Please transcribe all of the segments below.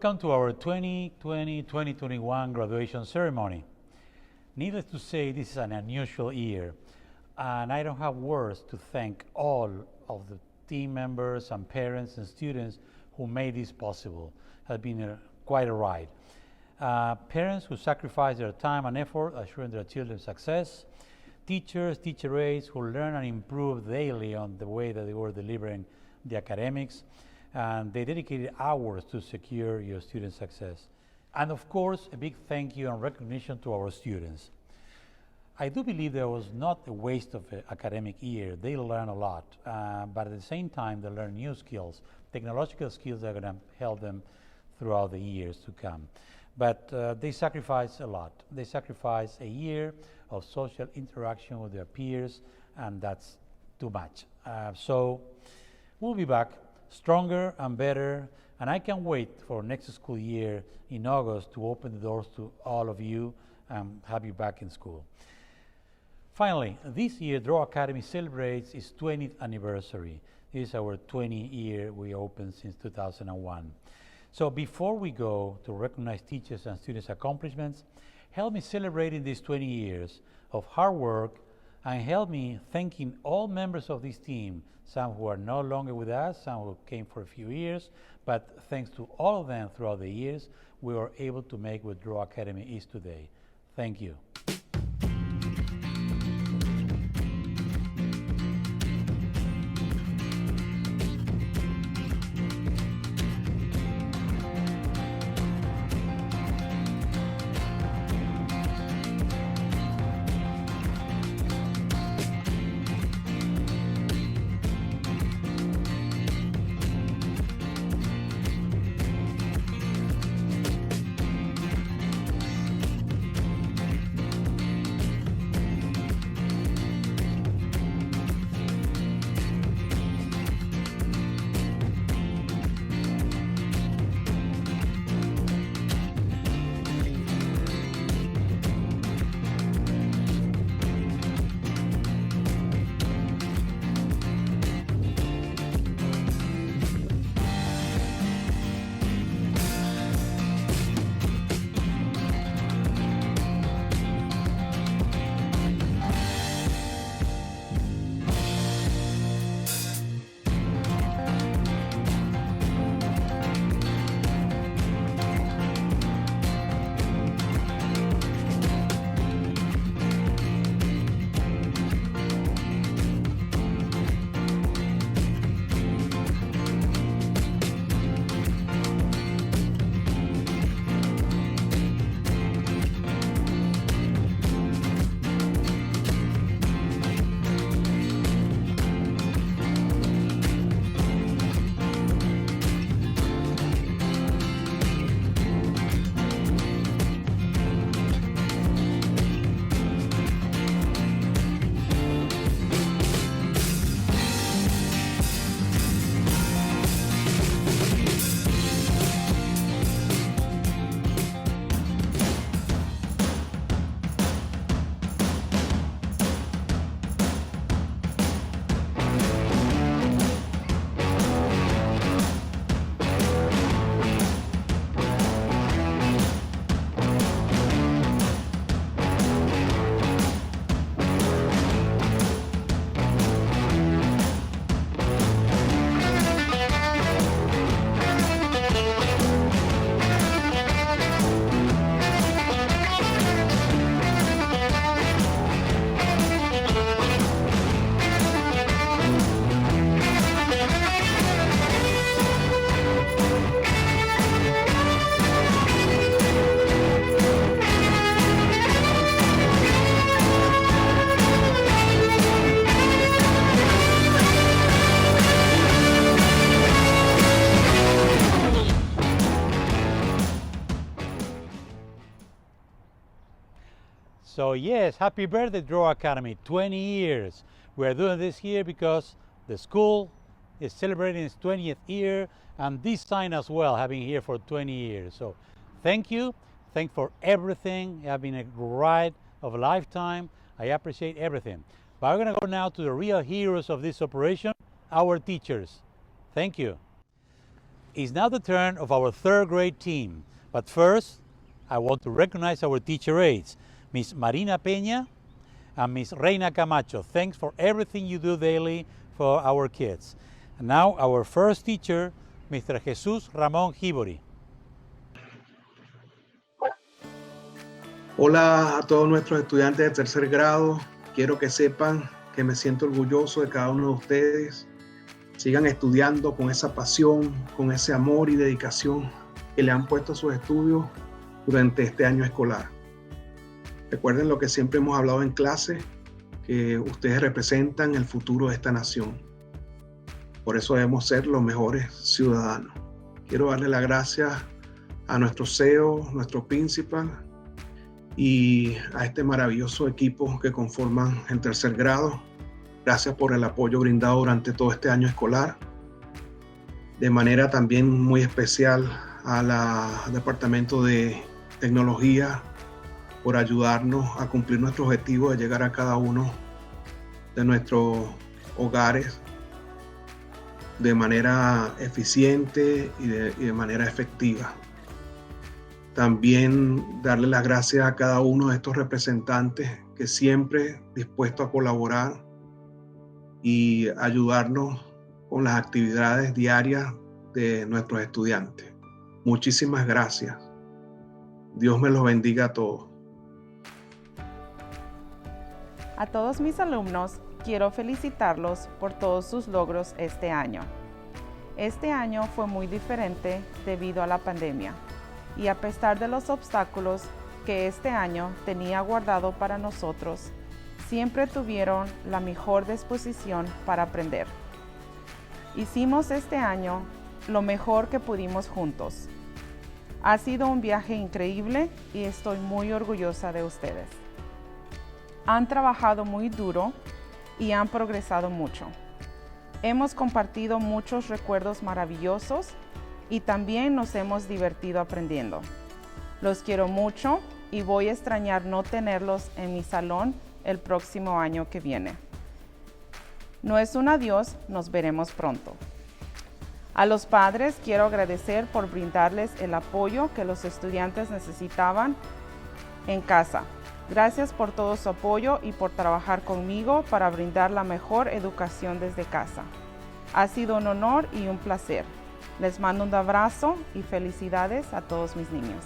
Welcome to our 2020-2021 graduation ceremony. Needless to say, this is an unusual year, and I don't have words to thank all of the team members and parents and students who made this possible. It has been quite a ride. Parents who sacrifice their time and effort assuring their children's success. Teachers, teacher aides who learn and improve daily on the way that they were delivering the academics. And they dedicated hours to secure your student success. And of course, a big thank you and recognition to our students. I do believe there was not a waste of an academic year. They learn a lot, but at the same time, they learn new skills, technological skills that are going to help them throughout the years to come. But they sacrifice a lot. They sacrifice a year of social interaction with their peers, and that's too much. So we'll be back stronger and better, and I can't wait for next school year in August to open the doors to all of you and have you back in school. Finally, this year Draw Academy celebrates its 20th anniversary. This is our 20th year we opened since 2001. So before we go to recognize teachers and students' accomplishments, help me celebrating these 20 years of hard work, and help me thanking all members of this team, some who are no longer with us, some who came for a few years, but thanks to all of them throughout the years, we were able to make what Draw Academy is today. Thank you. So yes, happy birthday, Draw Academy, 20 years. We're doing this here because the school is celebrating its 20th year, and this sign as well, having here for 20 years. So thank you, thank for everything. It has been a ride of a lifetime. I appreciate everything. But we're gonna go now to the real heroes of this operation, our teachers. Thank you. It's now the turn of our third grade team, but first, I want to recognize our teacher aides, Miss Marina Peña and Miss Reina Camacho. Thanks for everything you do daily for our kids. And now our first teacher, Mr. Jesus Ramón Hibori. Hola a todos nuestros estudiantes de tercer grado. Quiero que sepan que me siento orgulloso de cada uno de ustedes. Sigan estudiando con esa pasión, con ese amor y dedicación que le han puesto a sus estudios durante este año escolar. Recuerden lo que siempre hemos hablado en clase, que ustedes representan el futuro de esta nación. Por eso debemos ser los mejores ciudadanos. Quiero darle las gracias a nuestro CEO, nuestro principal, y a este maravilloso equipo que conforman el tercer grado. Gracias por el apoyo brindado durante todo este año escolar. De manera también muy especial al Departamento de Tecnología por ayudarnos a cumplir nuestro objetivo de llegar a cada uno de nuestros hogares de manera eficiente y de manera efectiva. También darle las gracias a cada uno de estos representantes que siempre dispuestos a colaborar y ayudarnos con las actividades diarias de nuestros estudiantes. Muchísimas gracias. Dios me los bendiga a todos. A todos mis alumnos, quiero felicitarlos por todos sus logros este año. Este año fue muy diferente debido a la pandemia. Y a pesar de los obstáculos que este año tenía guardado para nosotros, siempre tuvieron la mejor disposición para aprender. Hicimos este año lo mejor que pudimos juntos. Ha sido un viaje increíble y estoy muy orgullosa de ustedes. Han trabajado muy duro y han progresado mucho. Hemos compartido muchos recuerdos maravillosos y también nos hemos divertido aprendiendo. Los quiero mucho y voy a extrañar no tenerlos en mi salón el próximo año que viene. No es un adiós, nos veremos pronto. A los padres quiero agradecer por brindarles el apoyo que los estudiantes necesitaban en casa. Gracias por todo su apoyo y por trabajar conmigo para brindar la mejor educación desde casa. Ha sido un honor y un placer. Les mando un abrazo y felicidades a todos mis niños.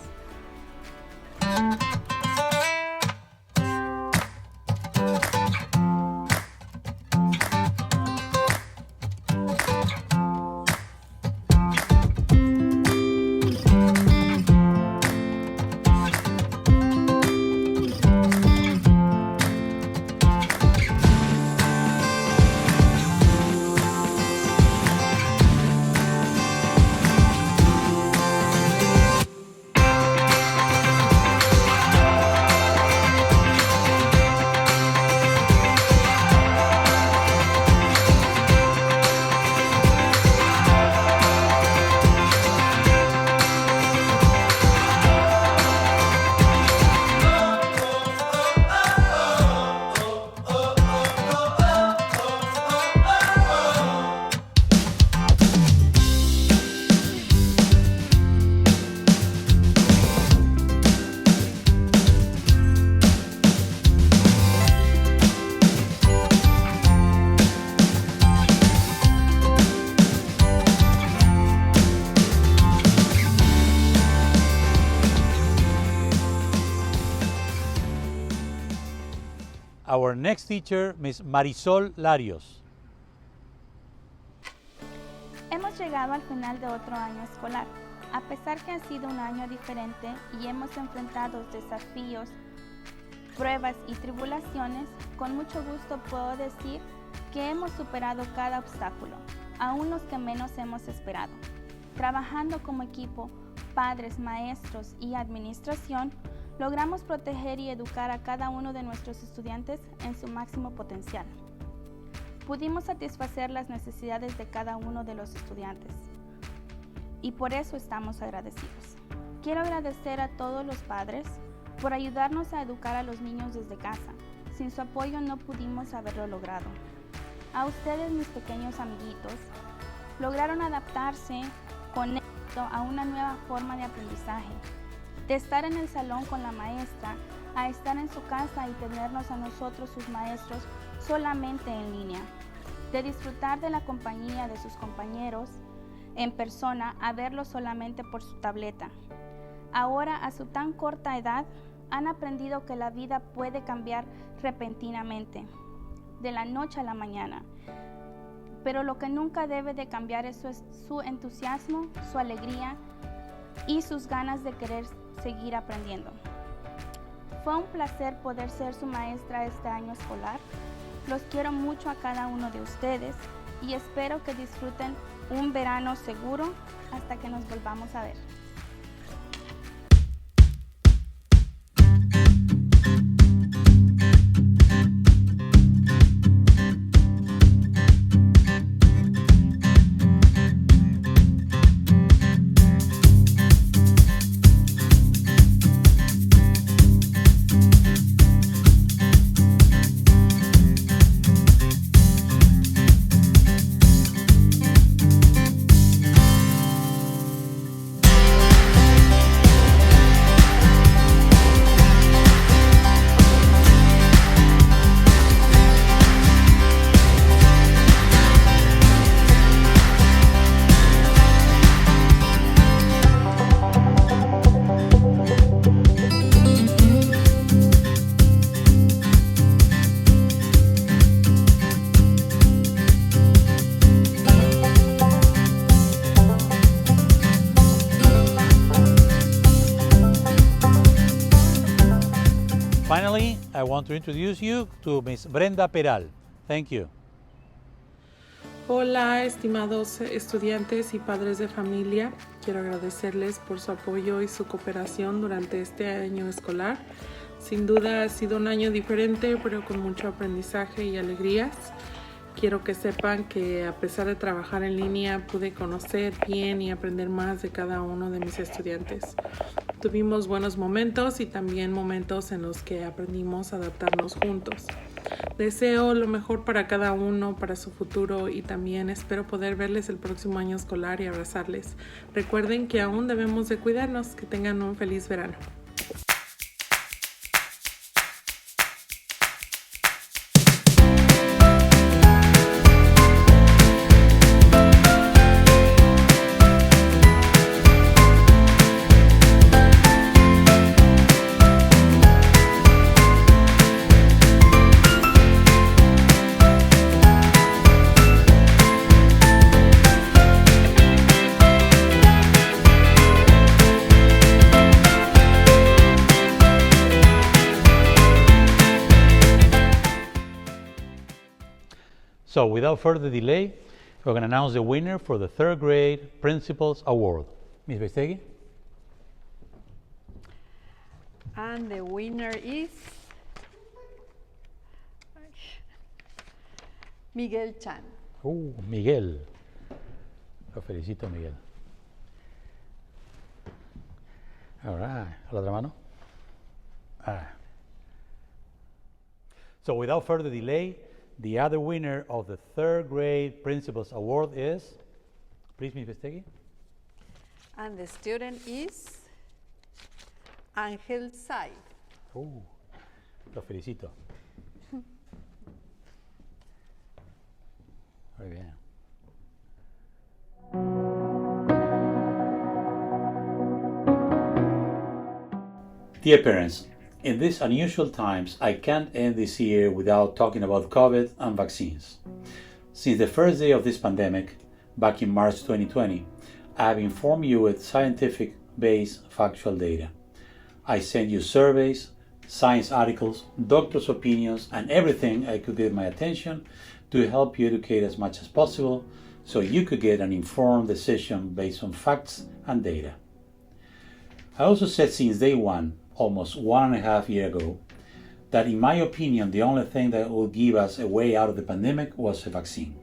Our next teacher, Miss Marisol Larios. Hemos llegado al final de otro año escolar. A pesar que ha sido un año diferente y hemos enfrentado desafíos, pruebas y tribulaciones, con mucho gusto puedo decir que hemos superado cada obstáculo, aún los que menos hemos esperado. Trabajando como equipo, padres, maestros y administración, logramos proteger y educar a cada uno de nuestros estudiantes en su máximo potencial. Pudimos satisfacer las necesidades de cada uno de los estudiantes y por eso estamos agradecidos. Quiero agradecer a todos los padres por ayudarnos a educar a los niños desde casa. Sin su apoyo no pudimos haberlo logrado. A ustedes, mis pequeños amiguitos, lograron adaptarse con éxito a una nueva forma de aprendizaje. De estar en el salón con la maestra, a estar en su casa y tenernos a nosotros, sus maestros, solamente en línea. De disfrutar de la compañía de sus compañeros en persona, a verlos solamente por su tableta. Ahora, a su tan corta edad, han aprendido que la vida puede cambiar repentinamente, de la noche a la mañana. Pero lo que nunca debe de cambiar es su entusiasmo, su alegría y sus ganas de querer seguir aprendiendo. Fue un placer poder ser su maestra este año escolar. Los quiero mucho a cada uno de ustedes y espero que disfruten un verano seguro hasta que nos volvamos a ver. Finally, I want to introduce you to Miss Brenda Peral. Thank you. Hola, estimados estudiantes y padres de familia. Quiero agradecerles por su apoyo y su cooperación durante este año escolar. Sin duda ha sido un año diferente, pero con mucho aprendizaje y alegrías. Quiero que sepan que a pesar de trabajar en línea, pude conocer bien y aprender más de cada uno de mis estudiantes. Tuvimos buenos momentos y también momentos en los que aprendimos a adaptarnos juntos. Deseo lo mejor para cada uno, para su futuro, y también espero poder verles el próximo año escolar y abrazarles. Recuerden que aún debemos de cuidarnos. Que tengan un feliz verano. So without further delay, we're going to announce the winner for the third grade Principals Award. Ms. Bestegui? And the winner is Miguel Chan. Miguel. Lo felicito, Miguel. All right. ¿A la otra mano? All right. So without further delay, the other winner of the third grade Principals Award is, please, Ms. Bestegui. And the student is Ángel Sai. Lo felicito. Muy bien. Dear parents, in these unusual times, I can't end this year without talking about COVID and vaccines. Since the first day of this pandemic, back in March 2020, I have informed you with scientific-based factual data. I sent you surveys, science articles, doctors' opinions, and everything I could get my attention to help you educate as much as possible so you could get an informed decision based on facts and data. I also said since day one, almost 1.5 years ago, that in my opinion the only thing that would give us a way out of the pandemic was a vaccine.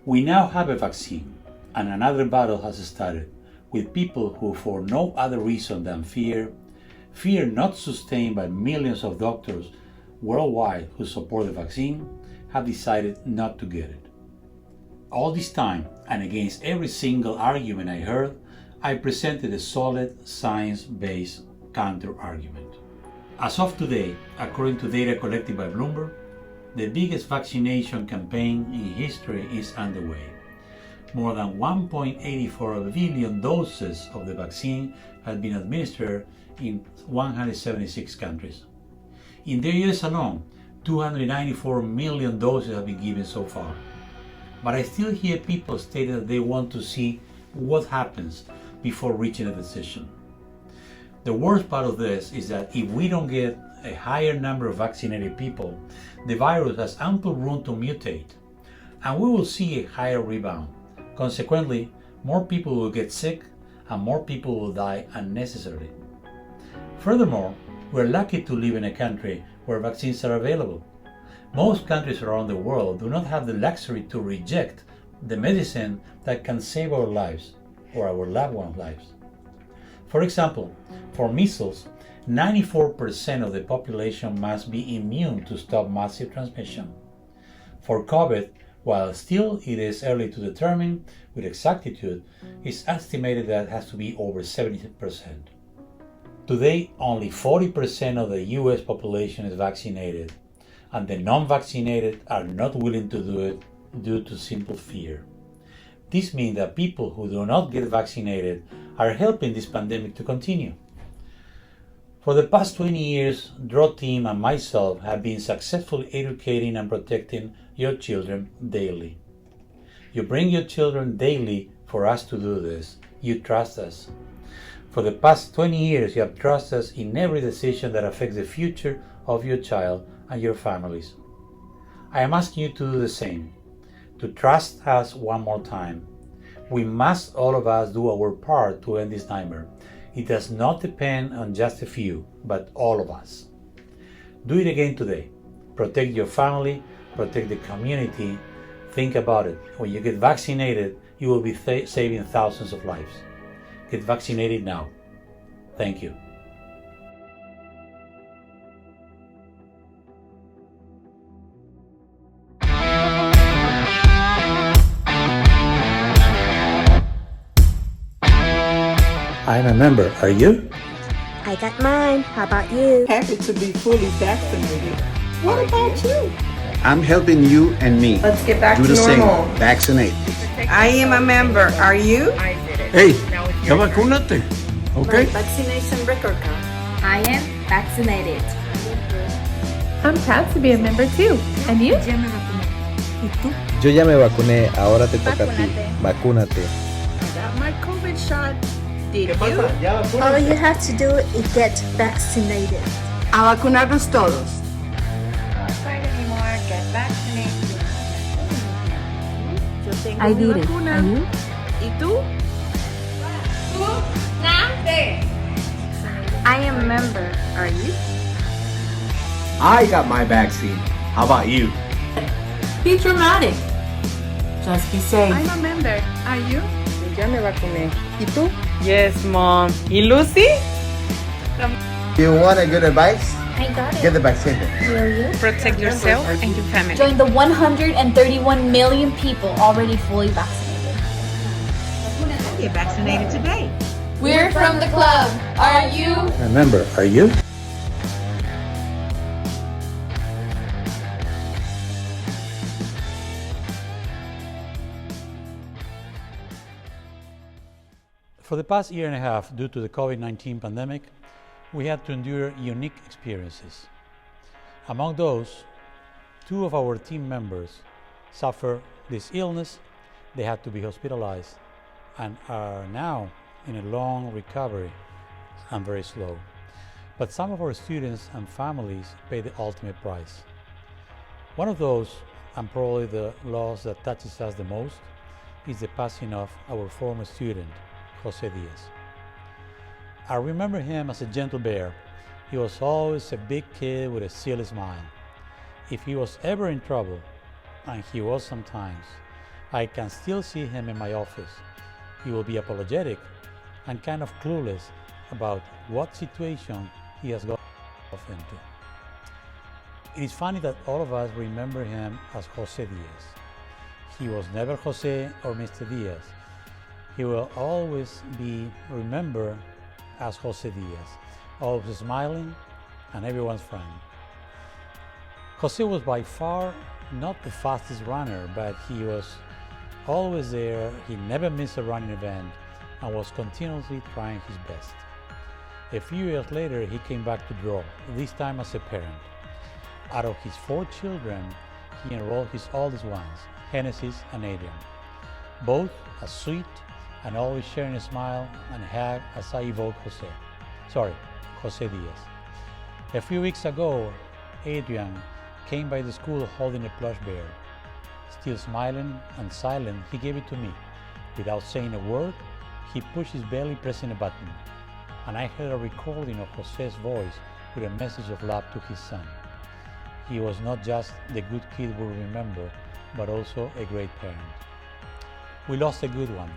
We now have a vaccine, and another battle has started with people who, for no other reason than fear not sustained by millions of doctors worldwide who support the vaccine, have decided not to get it. All this time, and against every single argument I heard, I presented a solid science-based counter-argument. As of today, according to data collected by Bloomberg, the biggest vaccination campaign in history is underway. More than 1.84 billion doses of the vaccine have been administered in 176 countries. In the US alone, 294 million doses have been given so far. But I still hear people state that they want to see what happens before reaching a decision. The worst part of this is that if we don't get a higher number of vaccinated people, the virus has ample room to mutate, and we will see a higher rebound. Consequently, more people will get sick and more people will die unnecessarily. Furthermore, we're lucky to live in a country where vaccines are available. Most countries around the world do not have the luxury to reject the medicine that can save our lives or our loved ones' lives. For example, for measles, 94% of the population must be immune to stop massive transmission. For COVID, while still it is early to determine with exactitude, it's estimated that it has to be over 70%. Today, only 40% of the US population is vaccinated, and the non-vaccinated are not willing to do it due to simple fear. This means that people who do not get vaccinated are helping this pandemic to continue. For the past 20 years, Draw Team and myself have been successfully educating and protecting your children daily. You bring your children daily for us to do this. You trust us. For the past 20 years, you have trusted us in every decision that affects the future of your child and your families. I am asking you to do the same, to trust us one more time. We must, all of us, do our part to end this nightmare. It does not depend on just a few, but all of us. Do it again today. Protect your family, protect the community. Think about it. When you get vaccinated, you will be saving thousands of lives. Get vaccinated now. Thank you. I'm a member. Are you? I got mine. How about you? Happy to be fully vaccinated. What about you? I'm helping you and me. Let's get back do to the normal. same. Vaccinate. I am a member. Are you? Hey, ya vacúnate. Okay? My vaccination record card. I am vaccinated. I'm proud to be a member too. And you? Yo ya me vacuné. Ahora te toca a ti. Vacúnate. I got my COVID shot. Did you? All you have to do is get vaccinated. A vacunarnos todos. Not afraid anymore. Get vaccinated. Yo tengo I mi did it. vacuna. And you? ¿Y tú? I am a member. Are you? I got my vaccine. How about you? Be dramatic. Just be safe. I'm a member. Are you? Ya me vacuné. ¿Y tú? Yes, Mom. ¿Y Lucy? You want a good advice? I got it. Get the vaccine. Will you? Protect yourself and your family. Join the 131 million people already fully vaccinated. Get vaccinated today. We're from the club. Are you? I'm a member. Are you? For the past year and a half, due to the COVID-19 pandemic, we had to endure unique experiences. Among those, 2 of our team members suffered this illness. They had to be hospitalized and are now in a long recovery and very slow. But some of our students and families pay the ultimate price. One of those, and probably the loss that touches us the most, is the passing of our former student, Jose Diaz. I remember him as a gentle bear. He was always a big kid with a silly smile. If he was ever in trouble, and he was sometimes, I can still see him in my office. He will be apologetic and kind of clueless about what situation he has got into. It is funny that all of us remember him as Jose Diaz. He was never Jose or Mr. Diaz. He will always be remembered as Jose Diaz, always smiling and everyone's friend. Jose was by far not the fastest runner, but he was always there. He never missed a running event and was continuously trying his best. A few years later, he came back to draw, this time as a parent. Out of his 4 children, he enrolled his oldest ones, Genesis and Adrian, both as sweet and always sharing a smile and a hug as I evoke Jose Diaz. A few weeks ago, Adrian came by the school holding a plush bear. Still smiling and silent, he gave it to me. Without saying a word, he pushed his belly, pressing a button, and I heard a recording of Jose's voice with a message of love to his son. He was not just the good kid we remember, but also a great parent. We lost a good one,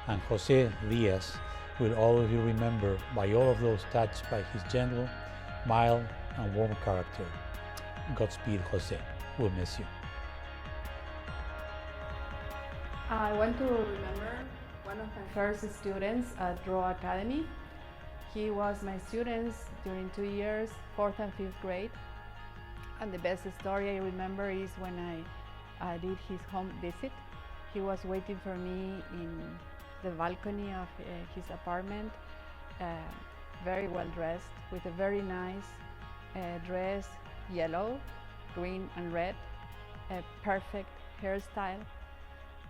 and Jose Diaz will always be remembered by all of those touched by his gentle, mild, and warm character. Godspeed, Jose. We'll miss you. I want to remember one of my first students at Draw Academy. He was my student during 2 years, 4th and 5th grade. And the best story I remember is when I did his home visit. He was waiting for me in the balcony of his apartment, very well dressed, with a very nice dress, yellow, green and red, a perfect hairstyle.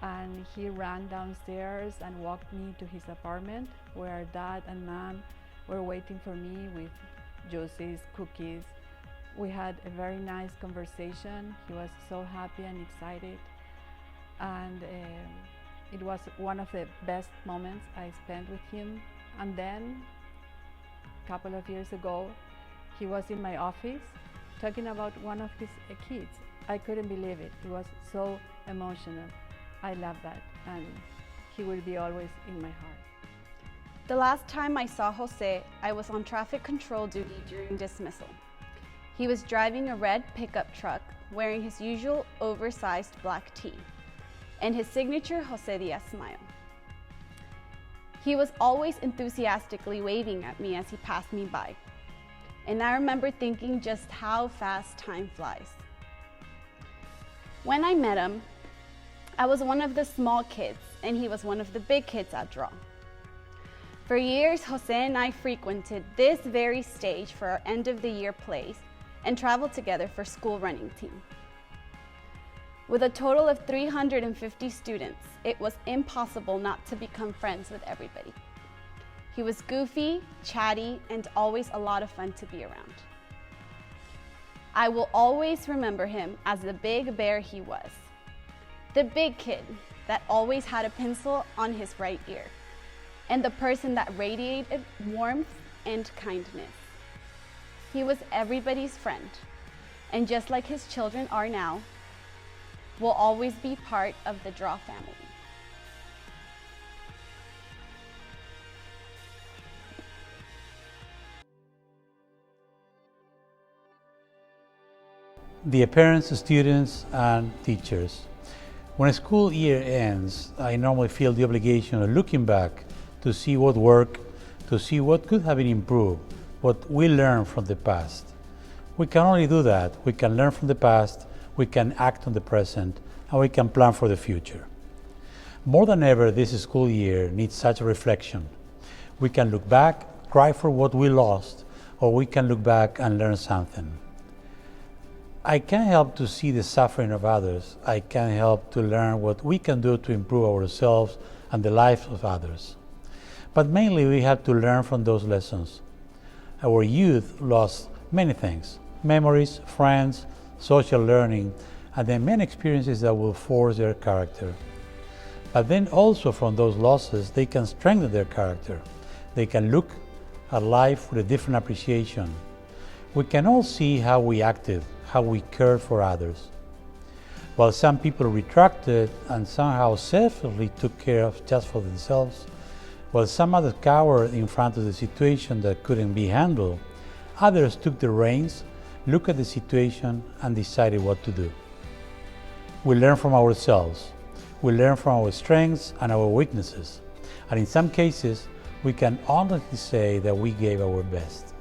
And he ran downstairs and walked me to his apartment, where Dad and Mom were waiting for me with juices, cookies. We had a very nice conversation. He was so happy and excited. And it was one of the best moments I spent with him. And then, a couple of years ago, he was in my office talking about one of his kids. I couldn't believe it. He was so emotional. I love that, and he will be always in my heart. The last time I saw Jose, I was on traffic control duty during dismissal. He was driving a red pickup truck, wearing his usual oversized black tee, and his signature Jose Diaz smile. He was always enthusiastically waving at me as he passed me by, and I remember thinking just how fast time flies. When I met him, I was one of the small kids, and he was one of the big kids at Draw. For years, Jose and I frequented this very stage for our end-of-the-year plays and traveled together for school running team. With a total of 350 students, it was impossible not to become friends with everybody. He was goofy, chatty, and always a lot of fun to be around. I will always remember him as the big bear he was. The big kid that always had a pencil on his right ear, and the person that radiated warmth and kindness. He was everybody's friend, and just like his children are now, will always be part of the Draw family. Dear parents, students, and teachers, when a school year ends, I normally feel the obligation of looking back to see what worked, to see what could have been improved, what we learned from the past. We can only do that. We can learn from the past, we can act on the present, and we can plan for the future. More than ever, this school year needs such a reflection. We can look back, cry for what we lost, or we can look back and learn something. I can't help to see the suffering of others. I can't help to learn what we can do to improve ourselves and the lives of others. But mainly we have to learn from those lessons. Our youth lost many things: memories, friends, social learning, and then many experiences that will forge their character. But then also from those losses, they can strengthen their character. They can look at life with a different appreciation. We can all see how we acted, how we cared for others. While some people retracted and somehow selfishly took care of just for themselves, while some others cowered in front of the situation that couldn't be handled, others took the reins, looked at the situation, and decided what to do. We learn from ourselves. We learn from our strengths and our weaknesses. And in some cases, we can honestly say that we gave our best.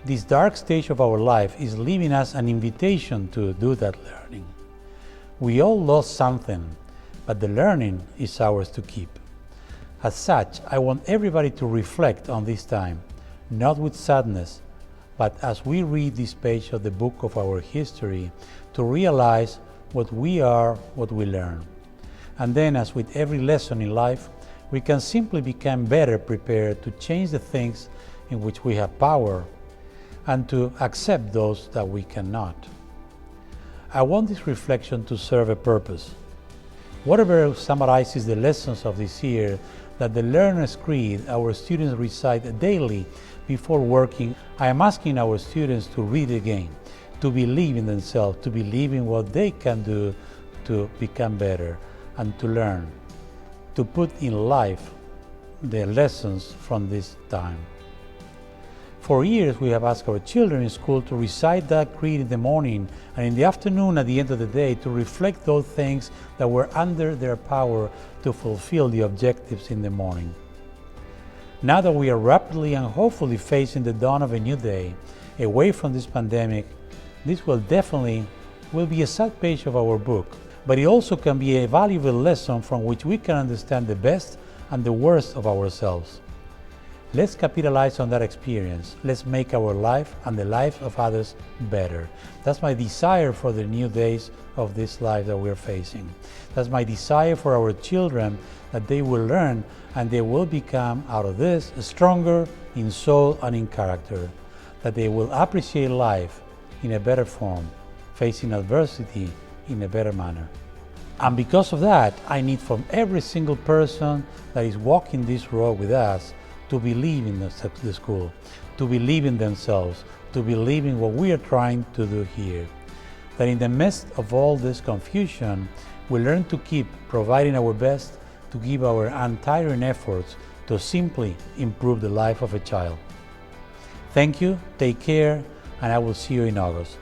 This dark stage of our life is leaving us an invitation to do that learning. We all lost something, but the learning is ours to keep. As such, I want everybody to reflect on this time, not with sadness, but as we read this page of the book of our history, to realize what we are, what we learn. And then, as with every lesson in life, we can simply become better prepared to change the things in which we have power and to accept those that we cannot. I want this reflection to serve a purpose. Whatever summarizes the lessons of this year that the Learner's Creed our students recite daily before working, I am asking our students to read again, to believe in themselves, to believe in what they can do to become better and to learn, to put in life the lessons from this time. For years, we have asked our children in school to recite that creed in the morning and in the afternoon at the end of the day to reflect those things that were under their power to fulfill the objectives in the morning. Now that we are rapidly and hopefully facing the dawn of a new day, away from this pandemic, this will definitely be a sad page of our book, but it also can be a valuable lesson from which we can understand the best and the worst of ourselves. Let's capitalize on that experience. Let's make our life and the life of others better. That's my desire for the new days of this life that we're facing. That's my desire for our children, that they will learn and they will become out of this stronger in soul and in character, that they will appreciate life in a better form, facing adversity in a better manner. And because of that, I need from every single person that is walking this road with us to believe in the school, to believe in themselves, to believe in what we are trying to do here. That in the midst of all this confusion, we learn to keep providing our best, to give our untiring efforts to simply improve the life of a child. Thank you, take care, and I will see you in August.